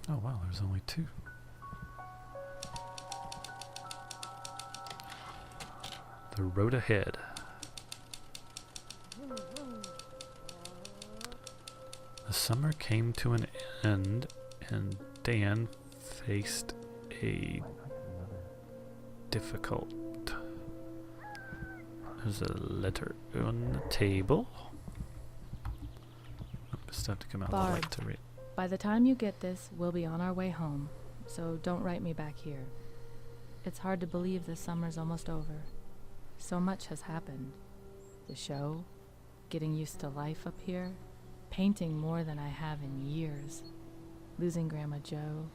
Oh wow, there's only two. The road ahead. The summer came to an end, and Dan faced a difficult. There's a letter on the table. Just have to come out of the light to read. By the time you get this, we'll be on our way home, so don't write me back here. It's hard to believe this summer's almost over. So much has happened. The show, getting used to life up here, painting more than I have in years, losing Grandma Jo,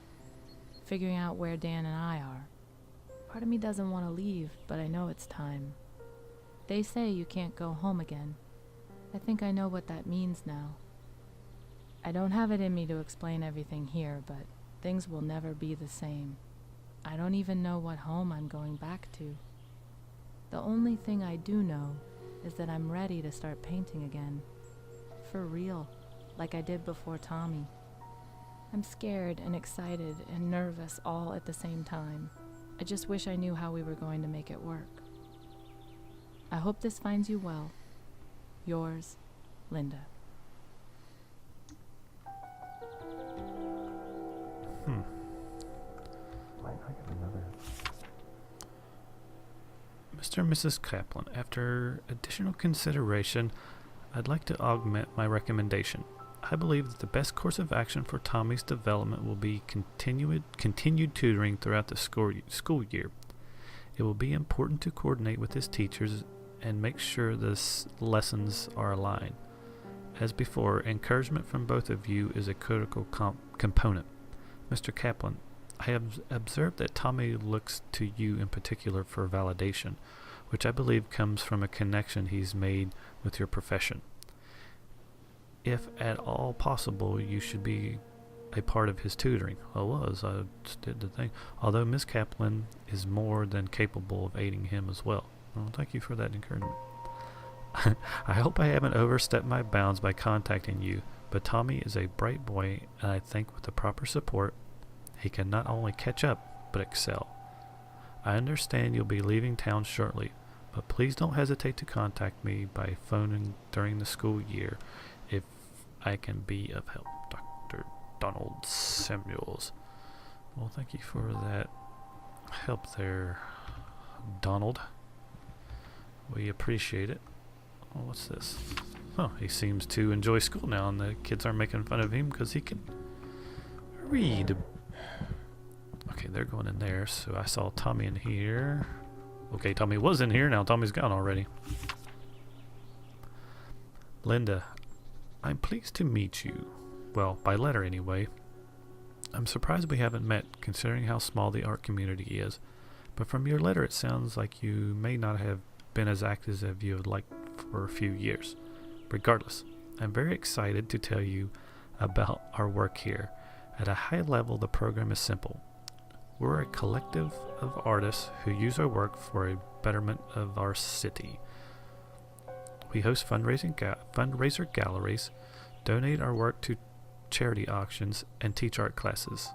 figuring out where Dan and I are. Part of me doesn't want to leave, but I know it's time. They say you can't go home again. I think I know what that means now. I don't have it in me to explain everything here, but things will never be the same. I don't even know what home I'm going back to. The only thing I do know is that I'm ready to start painting again. For real, like I did before Tommy. I'm scared and excited and nervous all at the same time. I just wish I knew how we were going to make it work. I hope this finds you well. Yours, Linda. Mr. and Mrs. Kaplan, after additional consideration, I'd like to augment my recommendation. I believe that the best course of action for Tommy's development will be continued tutoring throughout the school year. It will be important to coordinate with his teachers and make sure the lessons are aligned. As before, encouragement from both of you is a critical component. Mr. Kaplan, I have observed that Tommy looks to you in particular for validation, which I believe comes from a connection he's made with your profession. If at all possible, you should be a part of his tutoring. I just did the thing. Although Miss Kaplan is more than capable of aiding him as well. Well, thank you for that encouragement. I hope I haven't overstepped my bounds by contacting you, but Tommy is a bright boy, and I think with the proper support, he can not only catch up, but excel. I understand you'll be leaving town shortly, but please don't hesitate to contact me by phone during the school year if I can be of help. Dr. Donald Samuels. Well, thank you for that help there, Donald. We appreciate it. Oh, what's this? Oh, he seems to enjoy school now, and the kids aren't making fun of him because he can read. Okay, they're going in there, so I saw Tommy in here. Okay, Tommy was in here, now Tommy's gone already. Linda, I'm pleased to meet you. Well, by letter anyway. I'm surprised we haven't met, considering how small the art community is. But from your letter, it sounds like you may not have been as active as you would like for a few years. Regardless, I'm very excited to tell you about our work here. At a high level, the program is simple. We're a collective of artists who use our work for a betterment of our city. We host fundraiser galleries, donate our work to charity auctions, and teach art classes.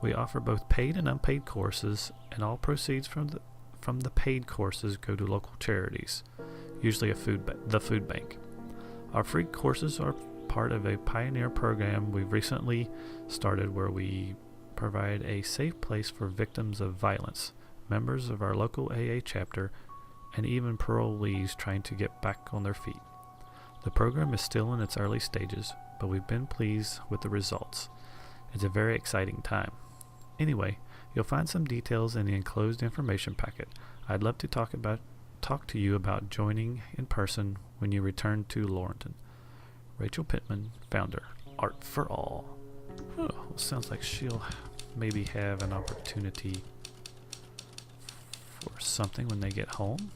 We offer both paid and unpaid courses, and all proceeds from the paid courses go to local charities, usually the food bank. Our free courses are part of a pioneer program we've recently started where we provide a safe place for victims of violence, members of our local AA chapter, and even parolees trying to get back on their feet. The program is still in its early stages, but we've been pleased with the results. It's a very exciting time. Anyway, you'll find some details in the enclosed information packet. I'd love to talk to you about joining in person when you return to Laurelton. Rachel Pittman, founder, Art for All. Oh, well, sounds like she'll maybe have an opportunity for something when they get home.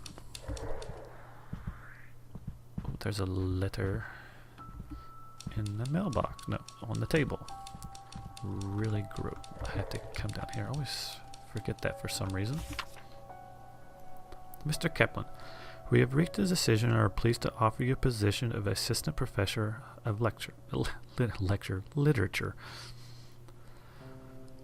Oh, there's a letter in the mailbox. No, on the table. Really gross. I have to come down here. I always forget that for some reason. Mr. Kaplan, we have reached a decision and are pleased to offer you a position of assistant professor of literature.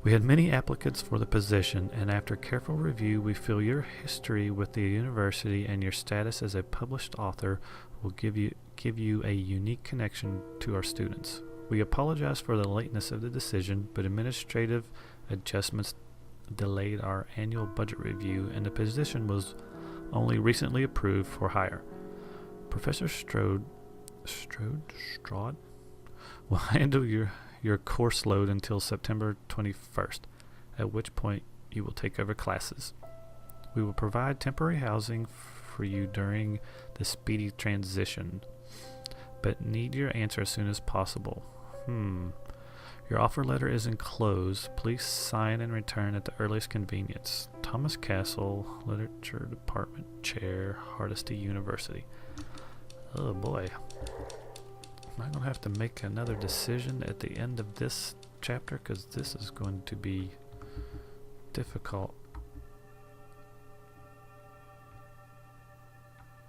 We had many applicants for the position, and after careful review, we feel your history with the university and your status as a published author will give you a unique connection to our students. We apologize for the lateness of the decision, but administrative adjustments delayed our annual budget review, and the position was only recently approved for hire. Professor Strode will handle your course load until September 21st, at which point you will take over classes. We will provide temporary housing for you during the speedy transition, but need your answer as soon as possible. Your offer letter is enclosed. Please sign and return at the earliest convenience. Thomas Castle, Literature Department Chair, Hardesty University. Oh boy. Am I going to have to make another decision at the end of this chapter? Because this is going to be difficult.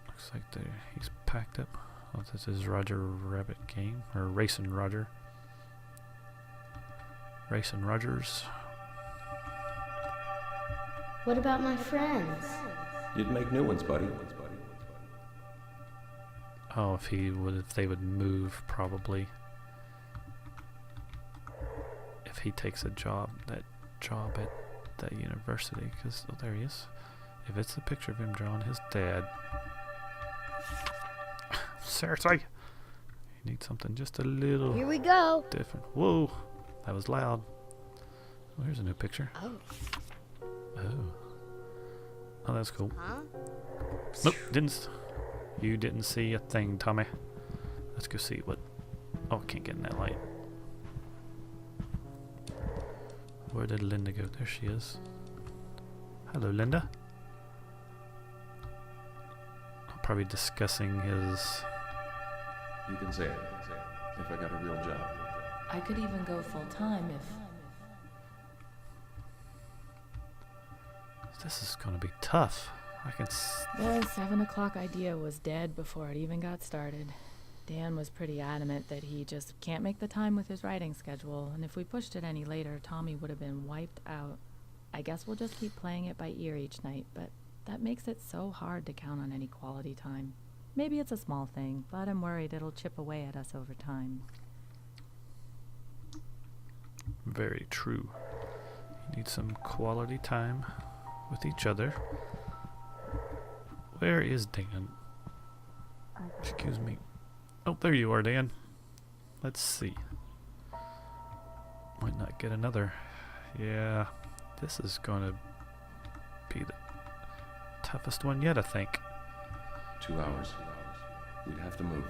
Looks like he's packed up. Oh, this is Roger Rabbit game. Or Racing Roger. Racing Rogers. What about my friends? You'd make new ones, buddy. Oh, if they would move, probably. If he takes that job at that university, because there he is. If it's a picture of him drawing his dad. Seriously, you need something just a little. Here we go. Different. Whoa, that was loud. Oh, here's a new picture. Oh, that's cool. Huh? Nope, you didn't see a thing, Tommy. Let's go see what. Oh, I can't get in that light. Where did Linda go? There she is. Hello, Linda. I'm probably discussing his. You can say it. If I got a real job. I could even go full-time if... This is gonna be tough. The 7 o'clock idea was dead before it even got started. Dan was pretty adamant that he just can't make the time with his writing schedule, and if we pushed it any later, Tommy would have been wiped out. I guess we'll just keep playing it by ear each night, but that makes it so hard to count on any quality time. Maybe it's a small thing, but I'm worried it'll chip away at us over time. Very true. You need some quality time with each other. Where is Dan? Excuse me. Oh, there you are, Dan. Let's see. Might not get another. Yeah, this is gonna be the toughest one yet, I think. 2 hours. We'd have to move.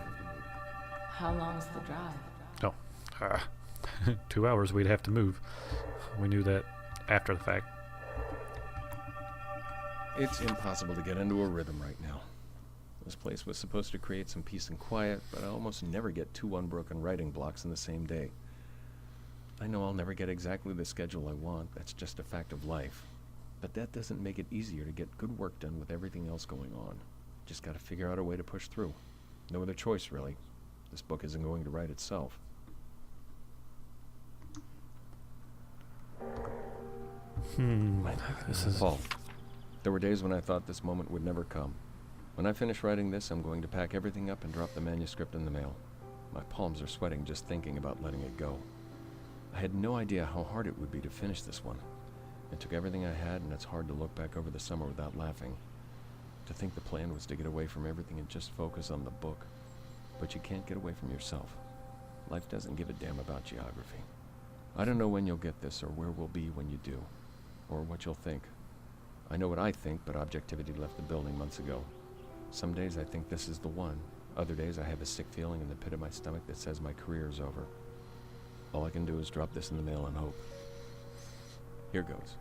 How long's the drive? Oh, 2 hours we'd have to move. We knew that after the fact. It's impossible to get into a rhythm right now. This place was supposed to create some peace and quiet, but I almost never get 2 unbroken writing blocks in the same day. I know I'll never get exactly the schedule I want, that's just a fact of life. But that doesn't make it easier to get good work done with everything else going on. Just gotta figure out a way to push through. No other choice, really. This book isn't going to write itself. This is Paul. There were days when I thought this moment would never come. When I finish writing this, I'm going to pack everything up and drop the manuscript in the mail. My palms are sweating just thinking about letting it go. I had no idea how hard it would be to finish this one. It took everything I had, and it's hard to look back over the summer without laughing. To think the plan was to get away from everything and just focus on the book. But you can't get away from yourself. Life doesn't give a damn about geography. I don't know when you'll get this, or where we'll be when you do, or what you'll think. I know what I think, but objectivity left the building months ago. Some days I think this is the one. Other days I have a sick feeling in the pit of my stomach that says my career is over. All I can do is drop this in the mail and hope. Here goes.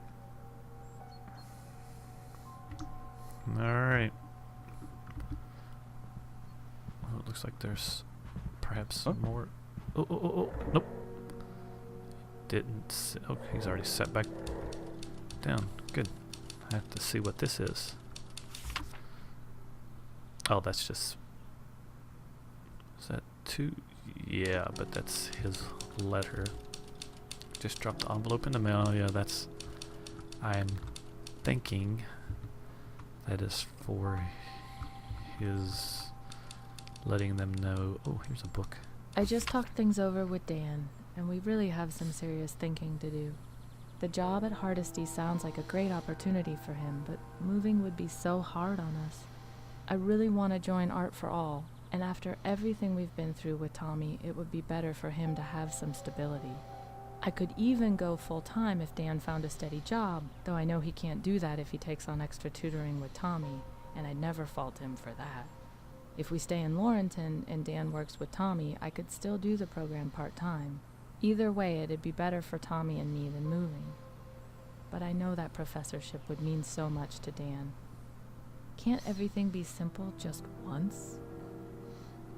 alright. Oh, it looks like there's perhaps some more. Oh, nope. Okay, he's already set back down. Good. I have to see what this is. Oh, that's just... Is that 2? Yeah, but that's his letter. just dropped the envelope in the mail. Yeah, that's... I'm thinking that is for his letting them know... Oh, here's a book. I just talked things over with Dan, and we really have some serious thinking to do. The job at Hardesty sounds like a great opportunity for him, but moving would be so hard on us. I really want to join Art for All, and after everything we've been through with Tommy, it would be better for him to have some stability. I could even go full-time if Dan found a steady job, though I know he can't do that if he takes on extra tutoring with Tommy, and I'd never fault him for that. If we stay in Laurenton and Dan works with Tommy, I could still do the program part-time. Either way, it'd be better for Tommy and me than moving. But I know that professorship would mean so much to Dan. Can't everything be simple just once?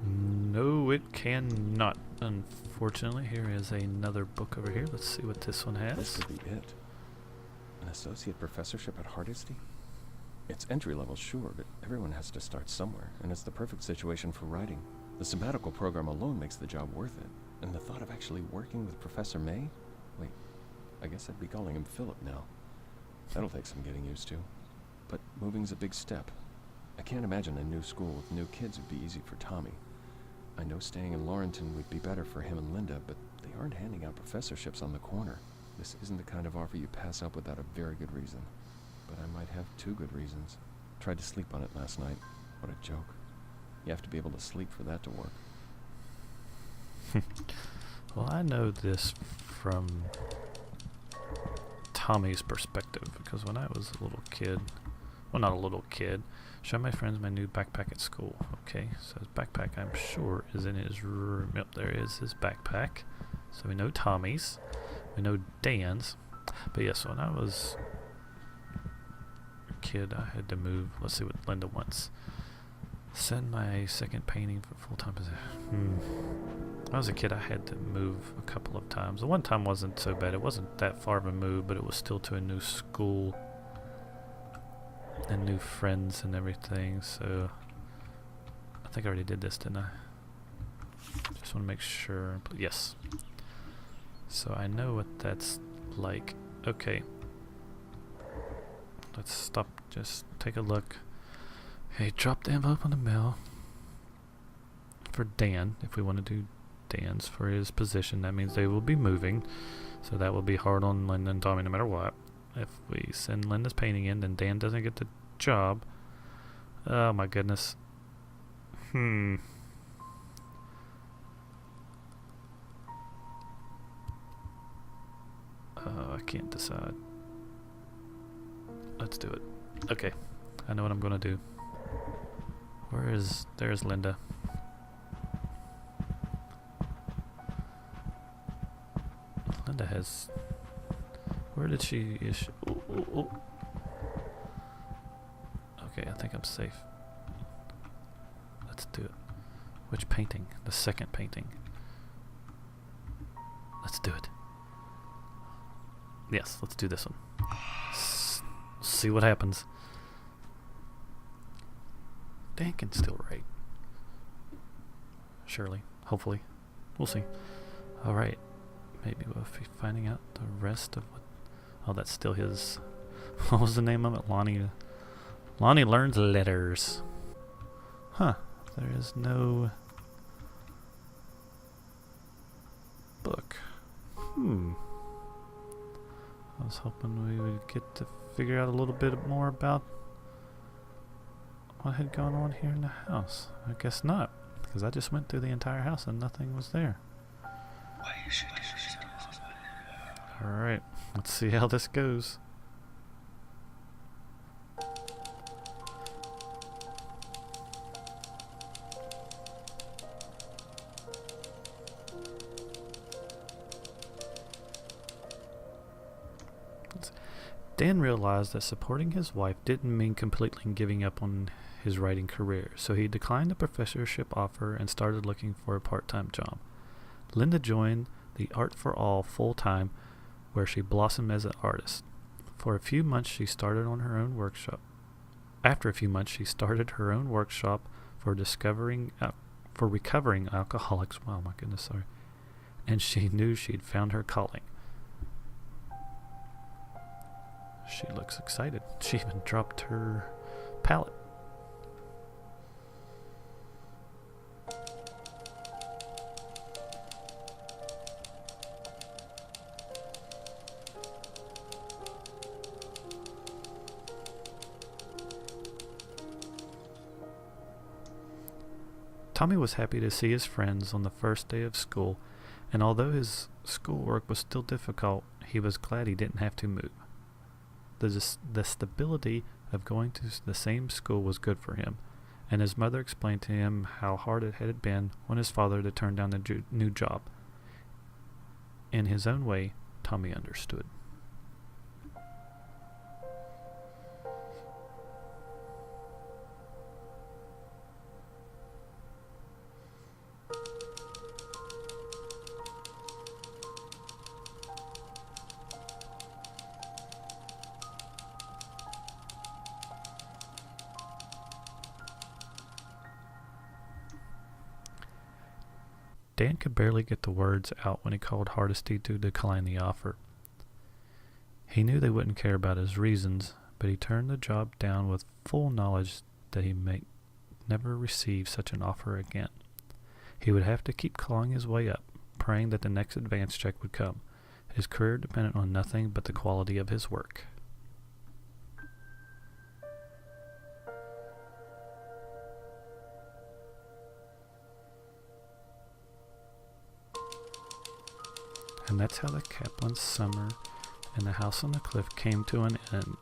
No, it cannot. Unfortunately, here is another book over here. Let's see what this one has. This could be it. An associate professorship at Hardesty? It's entry level, sure, but everyone has to start somewhere, and it's the perfect situation for writing. The sabbatical program alone makes the job worth it, and the thought of actually working with Professor May? Wait, I guess I'd be calling him Philip now. That'll take some getting used to. But moving's a big step. I can't imagine a new school with new kids would be easy for Tommy. I know staying in Laurenton would be better for him and Linda, but they aren't handing out professorships on the corner. This isn't the kind of offer you pass up without a very good reason. But I might have 2 good reasons. Tried to sleep on it last night. What a joke. You have to be able to sleep for that to work. Well, I know this from Tommy's perspective, because when I was a little kid, well, not a little kid, showed my friends my new backpack at school. Okay, so his backpack, I'm sure, is in his room. Yep, there is his backpack. So we know Tommy's, we know Dan's. But yes, when I was a kid, I had to move. Let's see what Linda wants. Send my second painting for full-time position. When I was a kid, I had to move a couple of times. The one time wasn't so bad. It wasn't that far of a move, but it was still to a new school and new friends and everything. So I think I already did this, didn't I? Just want to make sure. But yes. So I know what that's like. Okay. Let's stop. Just take a look. Hey, drop the envelope on the mail for Dan. If we want to do Dan's for his position, that means they will be moving. So that will be hard on Linda and Tommy no matter what. If we send Linda's painting in, then Dan doesn't get the job. Oh my goodness. I can't decide. Let's do it. Okay. I know what I'm gonna do. There's Linda. Linda has... Where did she... Oh. Okay, I think I'm safe. Let's do it. Which painting? The second painting. Let's do it. Yes, let's do this one. See what happens. Dan can still write. Surely. Hopefully. We'll see. Alright. Maybe we'll be finding out the rest of what... Oh, that's still his... What was the name of it? Lonnie Learns Letters. Huh. There is no... book. I was hoping we would get to figure out a little bit more about what had gone on here in the house. I guess not, because I just went through the entire house and nothing was there. Alright, let's see how this goes. Dan realized that supporting his wife didn't mean completely giving up on his writing career, so he declined the professorship offer and started looking for a part-time job. Linda joined the Art for All full-time, where she blossomed as an artist. For a few months, she started on her own workshop. After a few months, she started her own workshop for recovering alcoholics. Wow, my goodness, sorry. And she knew she'd found her calling. She looks excited. She even dropped her palette. Tommy was happy to see his friends on the first day of school, and although his schoolwork was still difficult, he was glad he didn't have to move. The stability of going to the same school was good for him, and his mother explained to him how hard it had been when his father had to turn down the new job. In his own way, Tommy understood. Dan could barely get the words out when he called Hardesty to decline the offer. He knew they wouldn't care about his reasons, but he turned the job down with full knowledge that he may never receive such an offer again. He would have to keep clawing his way up, praying that the next advance check would come. His career depended on nothing but the quality of his work. And that's how the Kaplan's summer in the house on the cliff came to an end.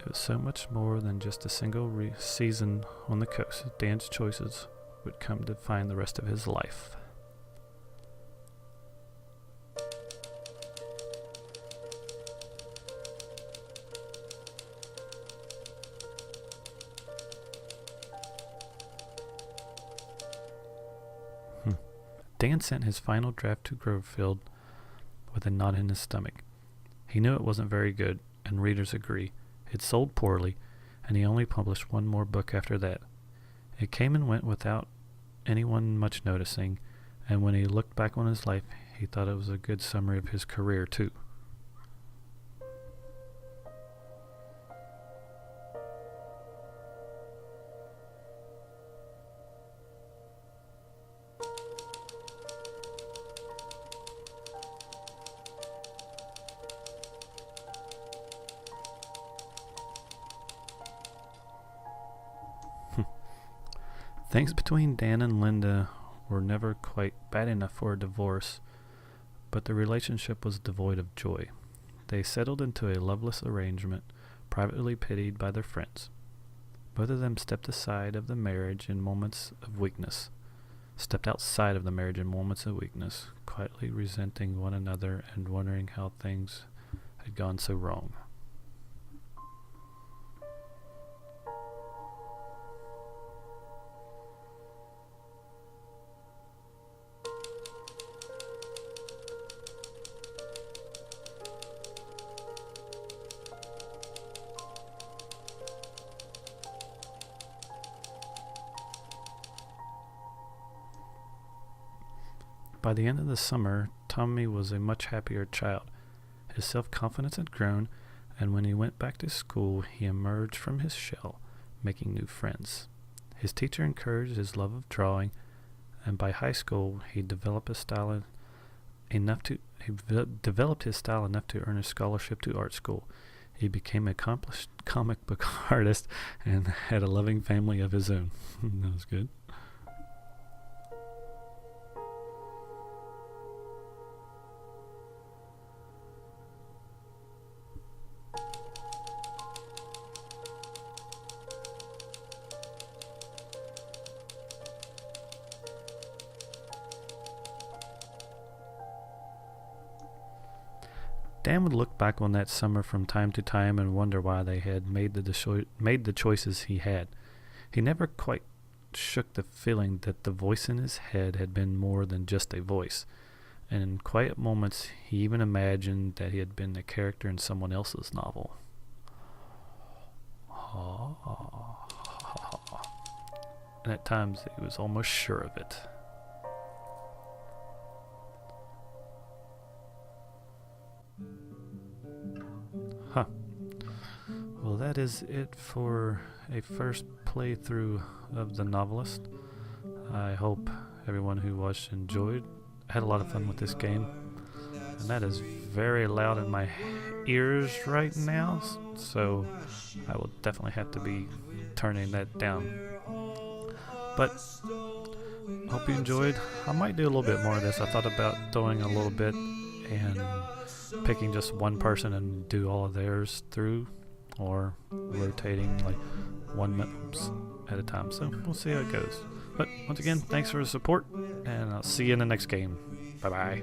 It was so much more than just a single season on the coast. Dan's choices would come to define the rest of his life. Dan sent his final draft to Grovefield with a knot in his stomach. He knew it wasn't very good, and readers agree. It sold poorly, and he only published one more book after that. It came and went without anyone much noticing, and when he looked back on his life, he thought it was a good summary of his career, too. Things between Dan and Linda were never quite bad enough for a divorce, but the relationship was devoid of joy. They settled into a loveless arrangement, privately pitied by their friends. Both of them stepped outside of the marriage in moments of weakness, quietly resenting one another and wondering how things had gone so wrong. By the end of the summer, Tommy was a much happier child. His self-confidence had grown, and when he went back to school, he emerged from his shell, making new friends. His teacher encouraged his love of drawing, and by high school, he developed his style enough to earn a scholarship to art school. He became an accomplished comic book artist and had a loving family of his own. That was good. Dan would look back on that summer from time to time and wonder why they had made the choices he had. He never quite shook the feeling that the voice in his head had been more than just a voice, and in quiet moments he even imagined that he had been the character in someone else's novel. And at times he was almost sure of it. that is it for a first playthrough of The Novelist. I hope everyone who watched enjoyed. I had a lot of fun with this game. And that is very loud in my ears right now, so I will definitely have to be turning that down. But hope you enjoyed. I might do a little bit more of this. I thought about throwing a little bit and picking just one person and do all of theirs through, or rotating like one maps at a time. So we'll see how it goes. But once again, thanks for the support, and I'll see you in the next game. Bye bye.